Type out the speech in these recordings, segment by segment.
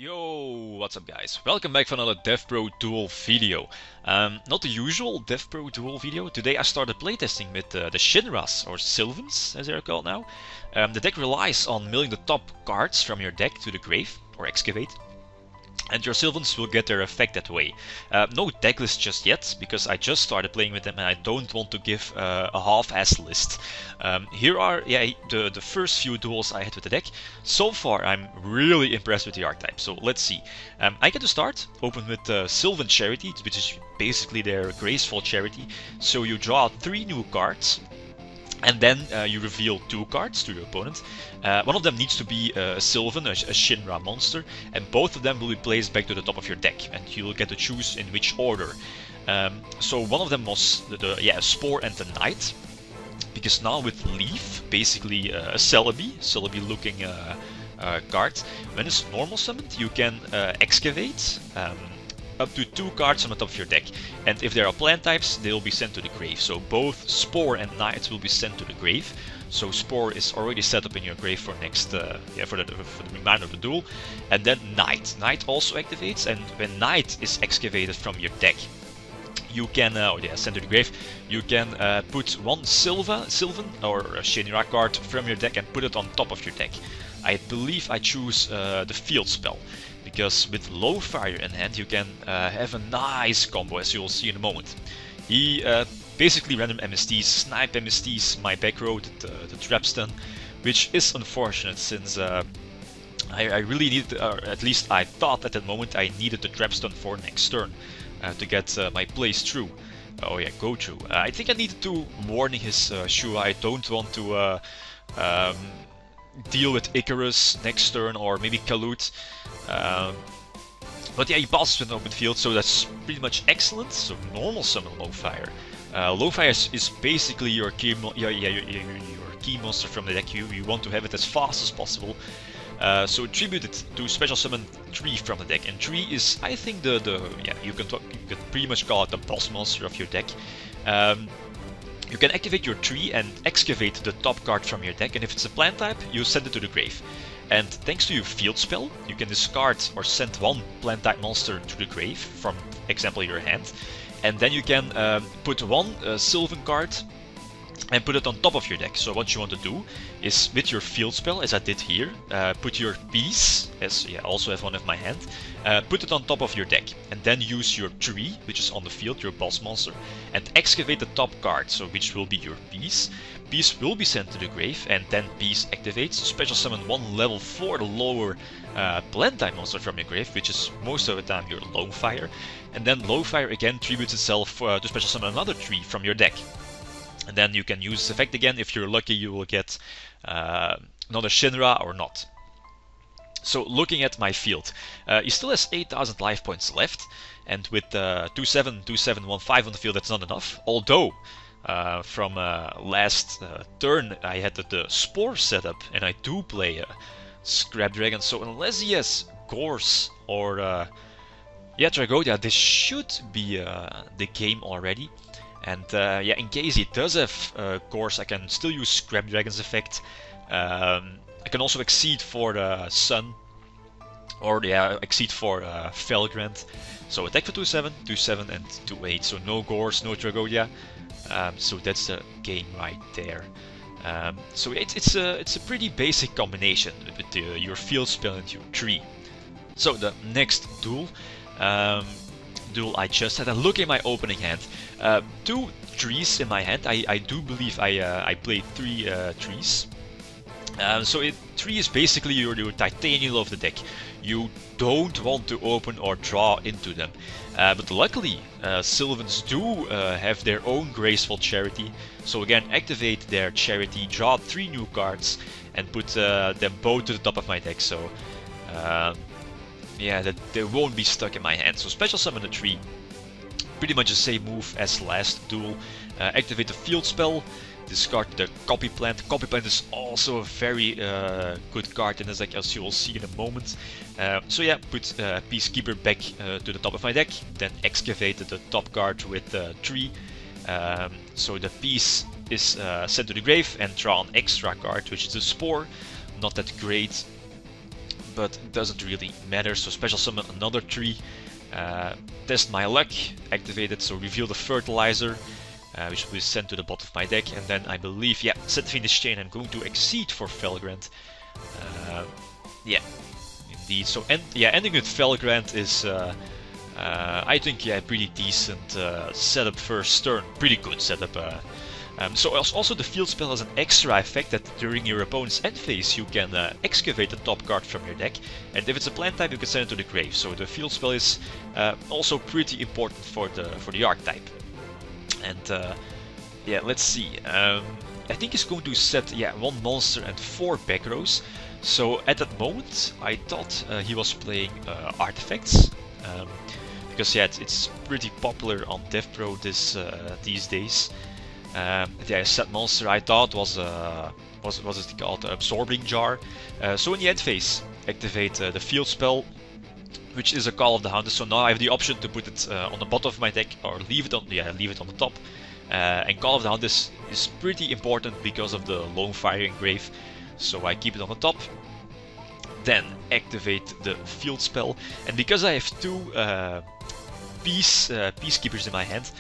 Yo, what's up guys? Welcome back for another DevPro Duel video. Not the usual DevPro Duel video. Today I started playtesting with the Shinras, or Sylvans as they're called now. The deck relies on milling the top cards from your deck to the grave, or excavate. And your Sylvans will get their effect that way. No deck list just yet, because I just started playing with them and I don't want to give a half-ass list. Here are the first few duels I had with the deck. So far I'm really impressed with the archetype, so let's see. I get to start, open with Sylvan Charity, which is basically their Graceful Charity. So you draw 3 new cards. And then you reveal 2 cards to your opponent. One of them needs to be a Sylvan, a Shinra monster, and both of them will be placed back to the top of your deck, and you'll get to choose in which order. So one of them was the Spore and the Knight, because now with Leaf, basically a Celebi looking card, when it's normal summoned, you can excavate up to 2 cards on the top of your deck, and if there are plant types, they'll be sent to the grave. So both Spore and Knight will be sent to the grave. So Spore is already set up in your grave for next, for the remainder of the duel, and then Knight. Knight also activates, and when Knight is excavated from your deck, you can, send to the grave. You can put one Sylvan or a Shinra card from your deck and put it on top of your deck. I believe I choose the field spell, because with low fire in hand you can have a nice combo, as you will see in a moment. He basically random MSTs, snipe MSTs my back row, the trap stun, which is unfortunate since I really needed, or at least I thought at that moment I needed the trap stun for next turn to get my plays through. Oh yeah, go through. I think I needed to warning his Shua. I don't want to deal with Icarus next turn, or maybe Kalut. But yeah, he passes with an open field, so that's pretty much excellent. So normal summon low fire. Low fire is basically your key monster from the deck. You want to have it as fast as possible. So tribute it to special summon 3 from the deck, and 3 is, I think, you can pretty much call it the boss monster of your deck. You can activate your tree and excavate the top card from your deck, and if it's a plant type, you send it to the grave. And thanks to your field spell, you can discard or send one plant type monster to the grave from, example, your hand. And then you can put one Sylvan card and put it on top of your deck. So what you want to do is, with your field spell, as I did here, put your piece, as I also have one in my hand, put it on top of your deck, and then use your tree, which is on the field, your boss monster, and excavate the top card, so which will be your piece. Piece will be sent to the grave, and then piece activates, special summon 1 level 4 lower plant type monster from your grave, which is most of the time your low fire, and then low fire again tributes itself to special summon another tree from your deck. And then you can use this effect again. If you're lucky, you will get another Shinra or not. So looking at my field, he still has 8,000 life points left, and with 2-7, 2-7, 1-5 on the field, that's not enough. Although from last turn I had the Spore setup, and I do play Scrap Dragon. So unless he has Gorse or Tragodia, this should be the game already. And in case he does have Gorse, I can still use Scrap Dragon's effect. I can also exceed for Sun, or exceed for Felgrand. So attack for 2-7, 2-7, and 2-8. So no Gorse, no Tragodia. So that's the game right there. So it's a pretty basic combination with your field spell and your tree. So the next duel. I just had a look at my opening hand. 2 trees in my hand. I do believe I played 3 trees. So 3 is basically your titanium of the deck. You don't want to open or draw into them. But luckily, Sylvans do have their own Graceful Charity. So again, activate their Charity, draw 3 new cards, and put them both to the top of my deck. So that they won't be stuck in my hand. So special summon a tree, pretty much the same move as last duel. Activate the field spell, discard the copy plant. Copy plant is also a very good card in this deck, as you will see in a moment. Put Peacekeeper back to the top of my deck, then excavate the top card with tree. So the piece is sent to the grave, and draw an extra card, which is a Spore. Not that great. but it doesn't really matter. So special summon another 3, test my luck, activate it, so reveal the fertilizer, which will be sent to the bottom of my deck, and then I believe, yeah, set Finish Chain, I'm going to Exceed for Felgrand. Yeah, indeed. So, ending with Felgrand is, I think, yeah, pretty decent setup first turn, pretty good setup. So also the field spell has an extra effect that during your opponent's end phase you can excavate the top card from your deck, and if it's a plant type you can send it to the grave. So the field spell is also pretty important for the archetype. And yeah, let's see. I think he's going to set 1 monster and 4 back rows. So at that moment I thought he was playing artifacts. Because yeah, it's pretty popular on DevPro these days. The set monster I thought was it called Absorbing Jar. So in the end phase, activate the field spell, which is a Call of the Hunter. So now I have the option to put it on the bottom of my deck or leave it on the top. And Call of the Hunter is pretty important because of the Lone Fire Engrave. So I keep it on the top. Then activate the field spell, and because I have 2 peacekeepers in my hand,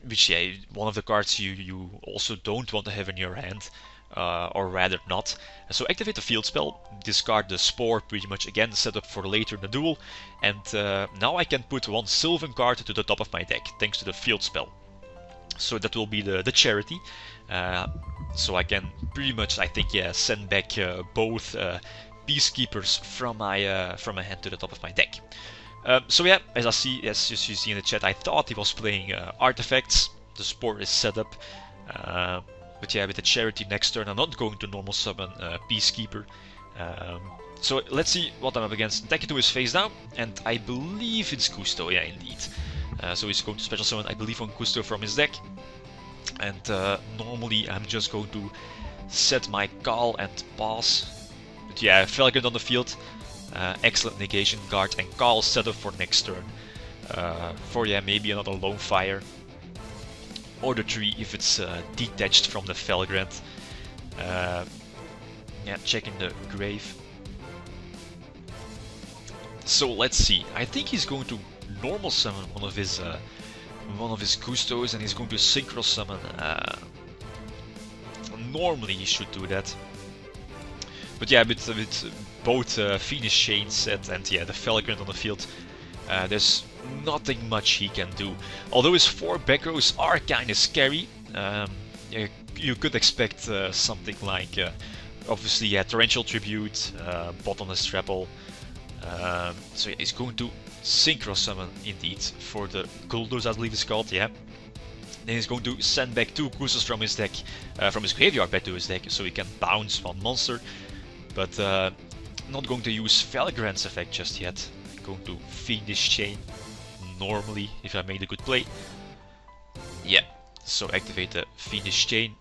which one of the cards you also don't want to have in your hand, or rather not. So activate the field spell, discard the Spore, pretty much again set up for later in the duel, and now I can put 1 Sylvan card to the top of my deck thanks to the field spell. So that will be the charity. So I can pretty much, I think, send back both peacekeepers from my hand to the top of my deck. So yeah, as you see in the chat, I thought he was playing artifacts. The Spore is set up, but yeah, with the charity next turn, I'm not going to normal summon Peacekeeper. So let's see what I'm up against. Deck into his face down, and I believe it's Gusto. Yeah, indeed. So he's going to special summon, I believe, on Gusto from his deck. And normally I'm just going to set my call and pass. But yeah, Felgrand on the field. Excellent negation guard and call set up for next turn. For maybe another Lone Fire. Or the tree if it's detached from the Felgrand. Yeah, checking the grave. So let's see. I think he's going to normal summon one of his Gustos, and he's going to synchro summon. Normally he should do that. But yeah, with both Phoenix Chain set and the Felgrand on the field, there's nothing much he can do. Although his 4 back rows are kinda scary, you could expect something like, obviously, Torrential Tribute, Bottomless Trapple. So yeah, he's going to synchro summon indeed for the Guldos, I believe it's called, yeah. Then he's going to send back 2 Gustos from his deck, from his graveyard back to his deck, so he can bounce 1 monster. But not going to use Felgrand's effect just yet. I'm going to Fiendish Chain normally if I made a good play. Yeah, so activate the Fiendish Chain.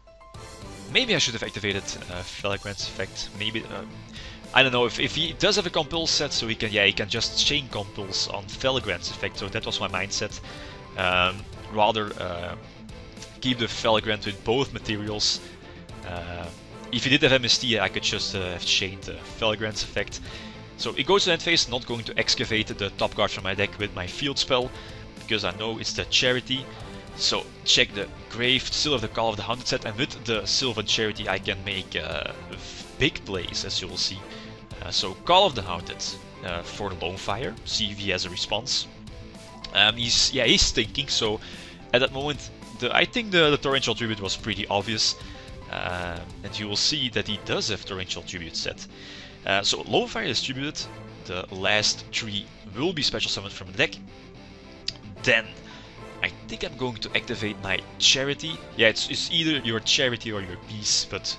Maybe I should have activated Felgrand's effect. Maybe I don't know if he does have a compulse set, so he can just chain compulse on Felgrand's effect. So that was my mindset. Rather keep the Felgrand with both materials. If he did have MST, I could just have chained Felgrand's effect. So it goes to end phase, not going to excavate the top card from my deck with my field spell, because I know it's the charity. So check the grave, still have the Call of the Hunted set, and with the Sylvan charity I can make big plays, as you will see. So Call of the Hunted for the Lone Fire, see if he has a response. He's thinking, so at that moment I think the Torrential Tribute was pretty obvious. And you will see that he does have Torrential Tribute set. So Lone Fire is distributed, the last 3 will be special summoned from the deck. Then I think I'm going to activate my charity. Yeah, it's either your charity or your peace, but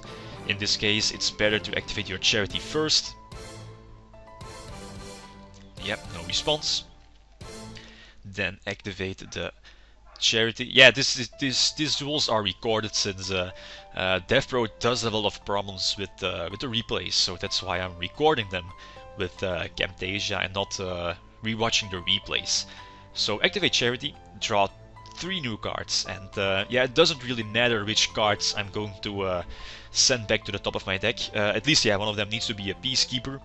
in this case it's better to activate your charity first. Yep, no response. Then activate the charity. Yeah, these duels are recorded since DevPro does have a lot of problems with the replays, so that's why I'm recording them with Camtasia and not rewatching the replays. So activate charity, draw 3 new cards, and it doesn't really matter which cards I'm going to send back to the top of my deck. At least one of them needs to be a Peacekeeper.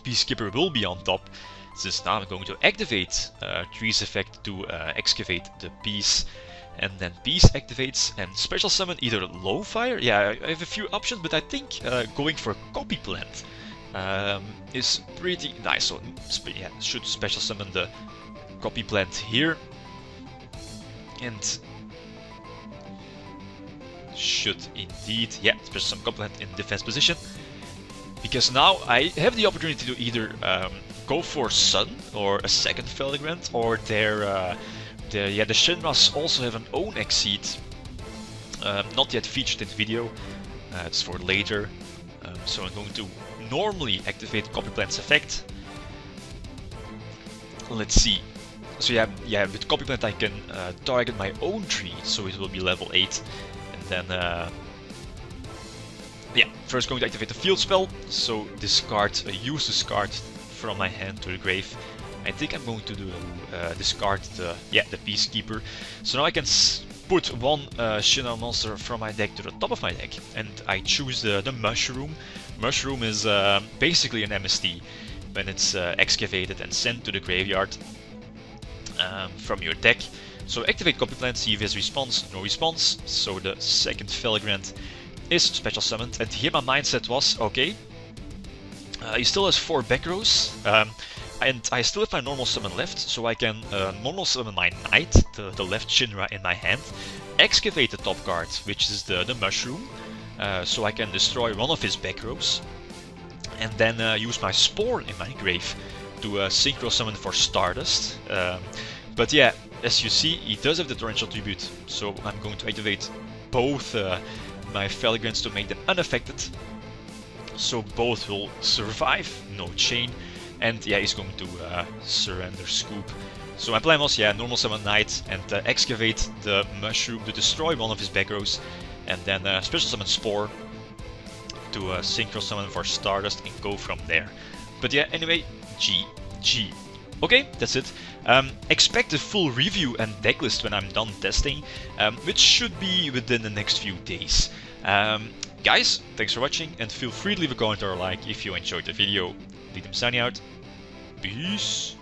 Peacekeeper will be on top, since now I'm going to activate Tree's effect to excavate the Peace, and then Peace activates and special summon either Low Fire. Yeah, I have a few options, but I think going for Copy Plant is pretty nice. So yeah, should special summon the Copy Plant here, and should indeed, yeah, special summon Copy Plant in defense position, because now I have the opportunity to either go for Sun or a second Felgrant, or the Shinras also have an own Exceed, not yet featured in the video. It's for later. So I'm going to normally activate Copy Plant's effect. Let's see. So yeah, with Copy Plant I can target my own tree, so it will be level 8. And then, yeah, first going to activate the field spell. So discard a useless card from my hand to the grave. I think I'm going to do discard the Peacekeeper. So now I can put one Shinra monster from my deck to the top of my deck, and I choose the Mushroom. Mushroom is basically an MST when it's excavated and sent to the graveyard from your deck. So activate Copy Plant, see if his response, no response. So the second Felgrant is special summoned, and here my mindset was, okay, he still has 4 back rows, and I still have my normal summon left, so I can normal summon my Knight, the left Shinra in my hand, excavate the top card, which is the Mushroom, so I can destroy one of his back rows, and then use my Spore in my grave to synchro summon for Stardust. But yeah, as you see, he does have the Torrential Tribute, so I'm going to activate both my Felgrants to make them unaffected, so both will survive, no chain, and yeah, he's going to surrender Scoop. So my plan was, yeah, normal summon Knight and excavate the Mushroom to destroy one of his back rows, and then special summon Spore to synchro summon for Stardust and go from there. But yeah, anyway, GG. Okay, that's it. Expect a full review and decklist when I'm done testing, which should be within the next few days. Guys, thanks for watching, and feel free to leave a comment or a like if you enjoyed the video. Signing out. Peace.